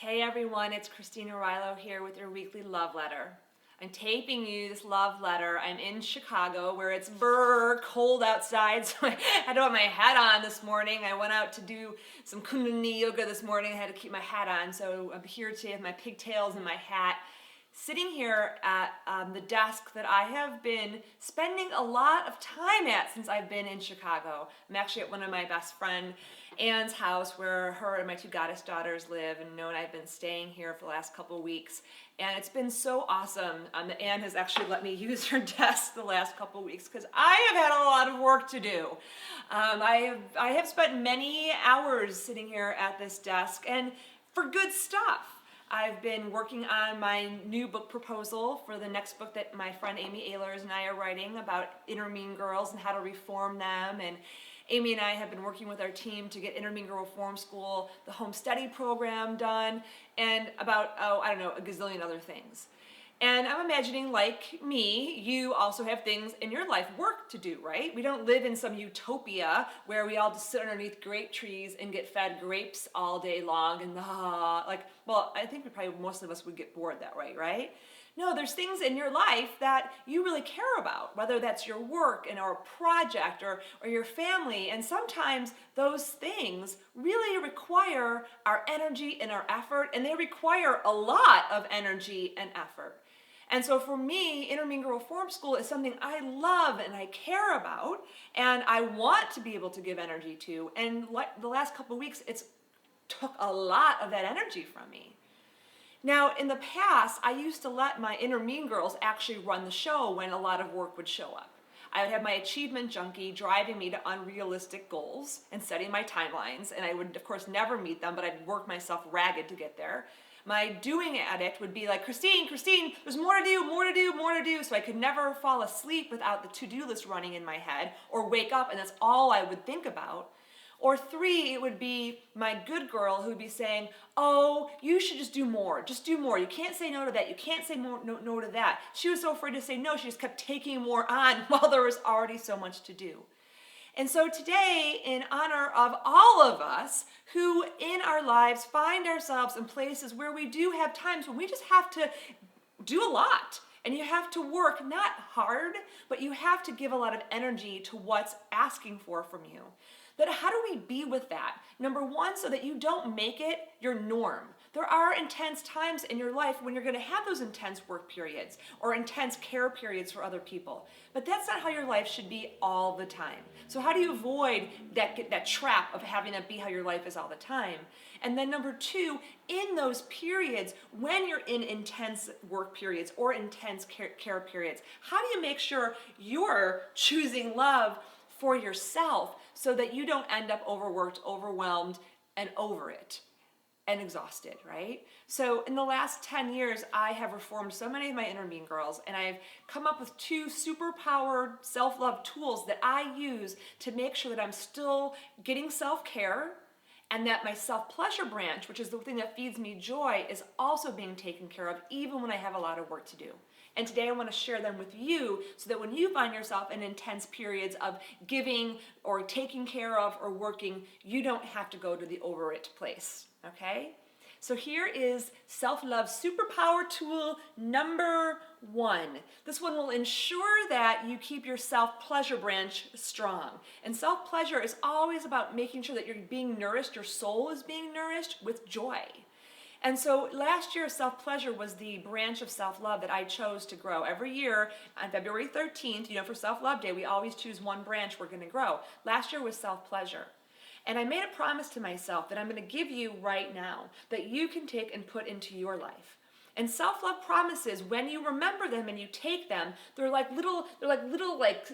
Hey everyone, it's Arylo here with your weekly love letter. I'm taping you this love letter. I'm in Chicago where it's cold outside, so I had to have my hat on this morning. I went out to do some Kundalini yoga this morning. I had to keep my hat on, so I'm here today with my pigtails and my hat, sitting here at the desk that I have been spending a lot of time at since I've been in Chicago. I'm actually at one of my best friend Anne's house where her and my two goddess daughters live, and Noah and I have been staying here for the last couple of weeks, and it's been so awesome. Anne has actually let me use her desk the last couple of weeks because I have had a lot of work to do. I have spent many hours sitting here at this desk, and for good stuff. I've been working on my new book proposal for the next book that my friend Amy Ahlers and I are writing about inner mean girls and how to reform them. And Amy and I have been working with our team to get Inner Mean Girl Reform School, the home study program done, and about, a gazillion other things. And I'm imagining, like me, you also have things in your life, work to do, right? We don't live in some utopia where we all just sit underneath grape trees and get fed grapes all day long and I think most of us would get bored that way, right? No, there's things in your life that you really care about, whether that's your work and or a project or your family. And sometimes those things really require our energy and our effort, and they require a lot of energy and effort. And so for me, Inner Mean Girl Reform School is something I love and I care about and I want to be able to give energy to. And the last couple of weeks, it's took a lot of that energy from me. Now, in the past, I used to let my inner mean girls actually run the show when a lot of work would show up. I would have my achievement junkie driving me to unrealistic goals and setting my timelines, and I would, of course, never meet them, but I'd work myself ragged to get there. My doing addict would be like, Christine, there's more to do, so I could never fall asleep without the to-do list running in my head, or wake up and that's all I would think about. Or 3, it would be my good girl who would be saying, oh, you should just do more. Just do more. You can't say no to that. You can't say no to that. She was so afraid to say no, she just kept taking more on while there was already so much to do. And so today, in honor of all of us who in our lives find ourselves in places where we do have times when we just have to do a lot. And you have to work, not hard, but you have to give a lot of energy to what's asking from you. But how do we be with that? Number 1, so that you don't make it your norm. There are intense times in your life when you're going to have those intense work periods or intense care periods for other people. But that's not how your life should be all the time. So how do you avoid that trap of having that be how your life is all the time? And then number 2, in those periods, when you're in intense work periods or intense care periods, how do you make sure you're choosing love for yourself so that you don't end up overworked, overwhelmed, and over it and exhausted, right? So in the last 10 years, I have reformed so many of my inner mean girls, and I've come up with 2 super-powered self-love tools that I use to make sure that I'm still getting self-care and that my self-pleasure branch, which is the thing that feeds me joy, is also being taken care of even when I have a lot of work to do. And today I want to share them with you so that when you find yourself in intense periods of giving or taking care of or working, you don't have to go to the over it place, okay? So here is self-love superpower tool number 1. This one will ensure that you keep your self-pleasure branch strong. And self-pleasure is always about making sure that you're being nourished, your soul is being nourished with joy. And so last year, self-pleasure was the branch of self-love that I chose to grow. Every year on February 13th, for Self-Love Day, we always choose one branch we're going to grow. Last year was self-pleasure. And I made a promise to myself that I'm going to give you right now that you can take and put into your life. And self-love promises, when you remember them and you take them, they're like little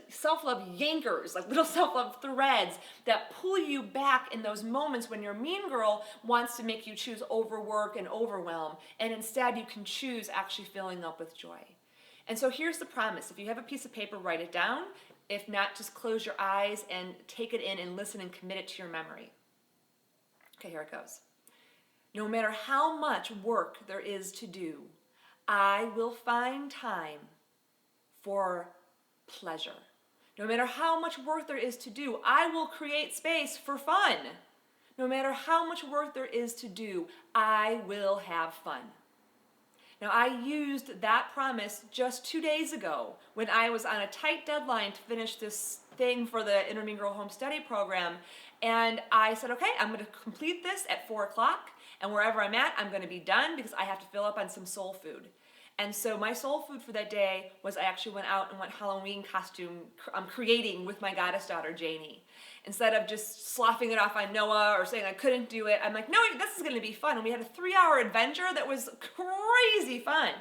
self-love yankers, like little self-love threads that pull you back in those moments when your mean girl wants to make you choose overwork and overwhelm, and instead you can choose actually filling up with joy. And so here's the promise. If you have a piece of paper, write it down. If not, just close your eyes and take it in and listen and commit it to your memory. Okay, here it goes. No matter how much work there is to do, I will find time for pleasure. No matter how much work there is to do, I will create space for fun. No matter how much work there is to do, I will have fun. Now, I used that promise just 2 days ago when I was on a tight deadline to finish this thing for the Intermediate Girl Home Study Program. And I said, okay, I'm going to complete this at 4 o'clock. And wherever I'm at, I'm going to be done because I have to fill up on some soul food. And so my soul food for that day was I actually went out and went Halloween costume creating with my goddess daughter, Janie. Instead of just sloughing it off on Noah or saying I couldn't do it, I'm like, no, this is going to be fun. And we had a 3-hour adventure that was crazy fun.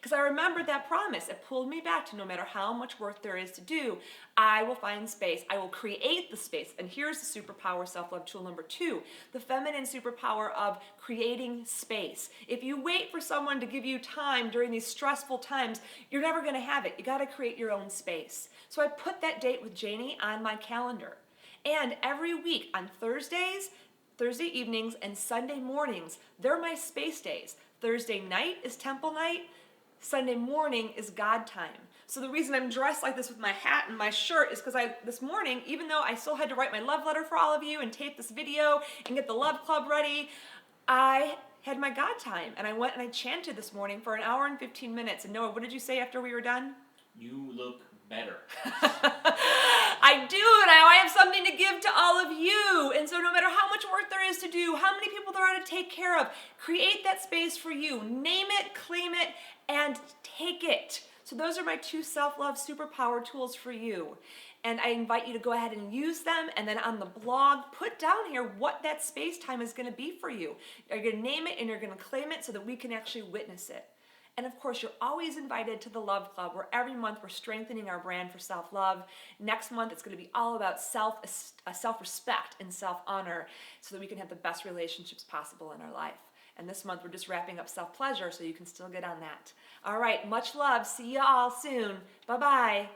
Because I remembered that promise. It pulled me back to no matter how much work there is to do, I will find space. I will create the space. And here's the superpower self-love tool number 2, the feminine superpower of creating space. If you wait for someone to give you time during these stressful times, you're never going to have it. You got to create your own space. So I put that date with Janie on my calendar. And every week on Thursday evenings and Sunday mornings, they're my space days. Thursday night is temple night. Sunday morning is God time. So the reason I'm dressed like this with my hat and my shirt is because this morning, even though I still had to write my love letter for all of you and tape this video and get the love club ready, I had my God time. And I went and I chanted this morning for 1 hour and 15 minutes. And Noah, what did you say after we were done? You look better. I do, and I have something to give to all of you. And so no matter how much work there is to do, how many people there are to take care of, create that space for you. Name it, claim it, and take it. So those are my 2 self-love superpower tools for you. And I invite you to go ahead and use them, and then on the blog, put down here what that space time is going to be for you. You're going to name it and you're going to claim it so that we can actually witness it. And of course, you're always invited to the Love Club, where every month we're strengthening our brand for self-love. Next month, it's going to be all about self-respect and self-honor so that we can have the best relationships possible in our life. And this month, we're just wrapping up self-pleasure, so you can still get on that. All right, much love. See you all soon. Bye-bye.